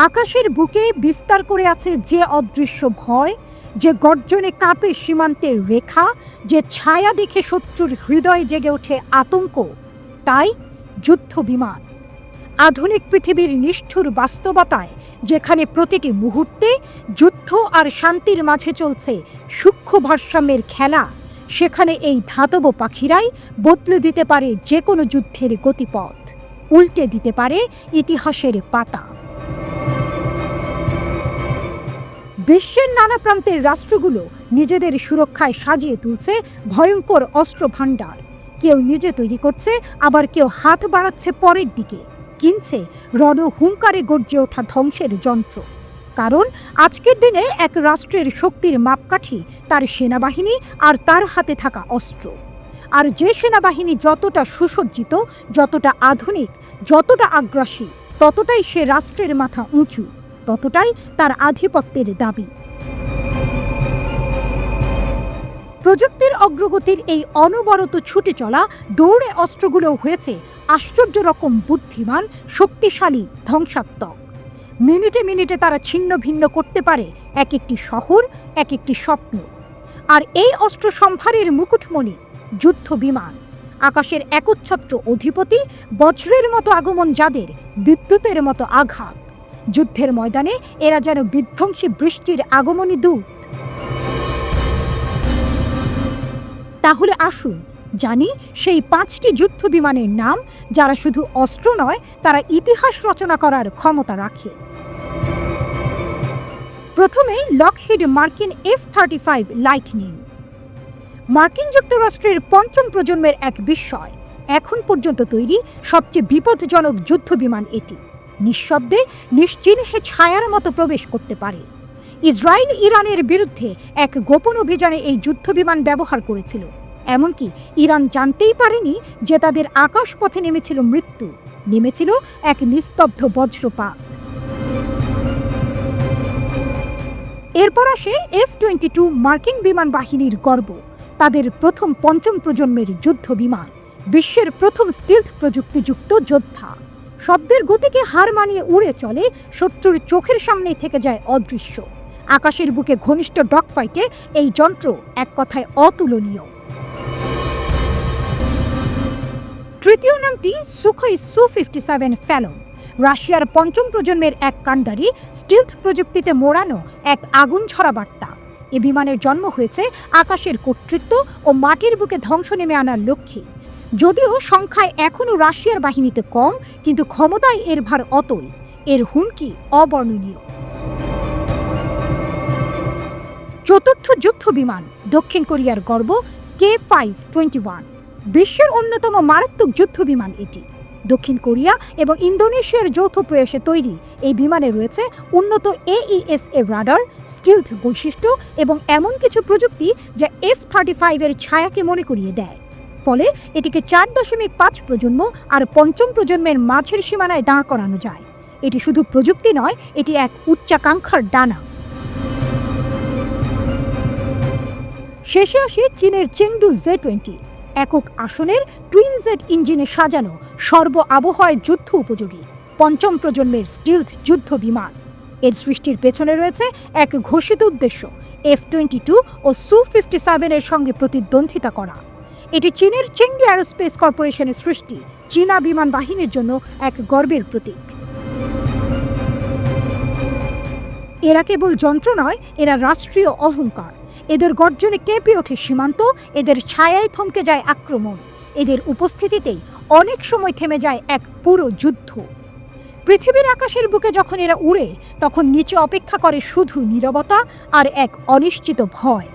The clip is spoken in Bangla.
আকাশের বুকে বিস্তার করে আছে যে অদৃশ্য ভয়, যে গর্জনে কাঁপে সীমান্তের রেখা, যে ছায়া দেখে শত্রুর হৃদয়ে জেগে ওঠে আতঙ্ক, তাই যুদ্ধ বিমান। আধুনিক পৃথিবীর নিষ্ঠুর বাস্তবতায়, যেখানে প্রতিটি মুহূর্তে যুদ্ধ আর শান্তির মাঝে চলছে সূক্ষ্ম ভারসাম্যের খেলা, সেখানে এই ধাতব পাখিরাই বদলে দিতে পারে যে কোনো যুদ্ধের গতিপথ, উল্টে দিতে পারে ইতিহাসের পাতা। বিশ্বের নানা প্রান্তের রাষ্ট্রগুলো নিজেদের সুরক্ষায় সাজিয়ে তুলছে ভয়ঙ্কর অস্ত্র ভাণ্ডার। কেউ নিজে তৈরি করছে, আবার কেউ হাত বাড়াচ্ছে পরের দিকে, কিনছে রণহুঙ্কারে গর্জে ওঠা ধ্বংসের যন্ত্র। কারণ আজকের দিনে এক রাষ্ট্রের শক্তির মাপকাঠি তার সেনাবাহিনী আর তার হাতে থাকা অস্ত্র। আর যে সেনাবাহিনী যতটা সুসজ্জিত, যতটা আধুনিক, যতটা আগ্রাসী, ততটাই সে রাষ্ট্রের মাথা উঁচু, ততটাই তার আধিপত্যের দাবি। প্রযুক্তির অগ্রগতির এই অনবরত ছুটে চলা দৌড়ে অস্ত্রগুলো হয়েছে আশ্চর্য রকম বুদ্ধিমান, শক্তিশালী, ধ্বংসাত্মক। মিনিটে মিনিটে তারা ছিন্ন ভিন্ন করতে পারে এক একটি শহর, এক একটি স্বপ্ন। আর এই অস্ত্র সম্ভারের মুকুটমণি যুদ্ধ বিমান, আকাশের একচ্ছত্র অধিপতি, বজ্রের মতো আগমন যাদের, বিদ্যুতের মতো আঘাত। যুদ্ধের ময়দানে এরা যেন বিধ্বংসী বৃষ্টির আগমনী দূত। তাহলে আসুন জানি সেই 5টি যুদ্ধ বিমানের নাম, যারা শুধু অস্ত্র নয়, তারা ইতিহাস রচনা করার ক্ষমতা রাখে। প্রথমে লকহিড মার্কিন F-35 লাইটনিং। মার্কিন যুক্তরাষ্ট্রের 5ম প্রজন্মের এক বিস্ময়, এখন পর্যন্ত তৈরি সবচেয়ে বিপজ্জনক যুদ্ধ বিমান এটি। নিঃশব্দে, নিশ্চিহ্নে ছায়ার মতো প্রবেশ করতে পারে। ইসরায়েল ইরানের বিরুদ্ধে এক গোপন অভিযানে এই যুদ্ধ বিমান ব্যবহার করেছিল। এমনকি ইরান জানতেই পারেনি যে তাদের আকাশপথে নেমেছিল মৃত্যু, নেমেছিল এক নিস্তব্ধ বজ্রপাত। এরপর আসে F-22 মার্কিন বিমান বাহিনীর গর্ব, তাদের প্রথম 5ম প্রজন্মের যুদ্ধ বিমান, বিশ্বের প্রথম স্টিলথ প্রযুক্তিযুক্ত যোদ্ধা। শব্দের গতিকে হার মানিয়ে উড়ে চলে, শত্রুর চোখের সামনেই থেকে যায় অদৃশ্য। আকাশের বুকে ঘনিষ্ঠ ডগ ফাইটে এই যন্ত্র এক কথায় অতুলনীয়। তৃতীয় নামটি সুখোই Su-57 ফ্যালন, রাশিয়ার 5ম প্রজন্মের এক কাণ্ডারি, স্টিলথ প্রযুক্তিতে মোড়ানো এক আগুন ছড়া বার্তা। এ বিমানের জন্ম হয়েছে আকাশের কর্তৃত্ব ও মাটির বুকে ধ্বংস নেমে আনার লক্ষ্যে। যদিও সংখ্যায় এখনও রাশিয়ার বাহিনীতে কম, কিন্তু ক্ষমতায় এর ভার অতল, এর হুমকি অবর্ণনীয়। চতুর্থ যুদ্ধ বিমান, দক্ষিণ কোরিয়ার গর্ব K5-21, বিশ্বের অন্যতম মারাত্মক যুদ্ধ বিমান এটি। দক্ষিণ কোরিয়া এবং ইন্দোনেশিয়ার যৌথ প্রয়াসে তৈরি এই বিমানে রয়েছে উন্নত AESA রাডার, স্টিলথ বৈশিষ্ট্য এবং এমন কিছু প্রযুক্তি যা F-35 এর ছায়াকে মনে করিয়ে দেয়। ফলে এটিকে 4.5 প্রজন্ম আর 5ম প্রজন্মের মাঝের সীমানায় দাঁড় করানো যায়। এটি শুধু প্রযুক্তি নয়, এটি এক উচ্চাকাঙ্ক্ষার ডানা। শেষে আসে চীনের চেংডু Z-20, একক আসনের টুইন জেট ইঞ্জিনে সাজানো, সর্ব আবহাওয়ায় যুদ্ধ উপযোগী 5ম প্রজন্মের স্টিলথ যুদ্ধ বিমান। এর সৃষ্টির পেছনে রয়েছে এক ঘোষিত উদ্দেশ্য, F-22 ও Su-57 এর সঙ্গে প্রতিদ্বন্দ্বিতা করা। এটি চীনের চেংডু এরোস্পেস কর্পোরেশনের সৃষ্টি, চীনা বিমান বাহিনীর জন্য এক গর্বের প্রতীক। এরা কেবল যন্ত্র নয়, এরা রাষ্ট্রীয় অহংকার। এদের গর্জনে কেঁপে ওঠে সীমান্ত, এদের ছায়ায় থমকে যায় আক্রমণ, এদের উপস্থিতিতেই অনেক সময় থেমে যায় এক পুরো যুদ্ধ। পৃথিবীর আকাশের বুকে যখন এরা উড়ে, তখন নিচে অপেক্ষা করে শুধু নীরবতা আর এক অনিশ্চিত ভয়।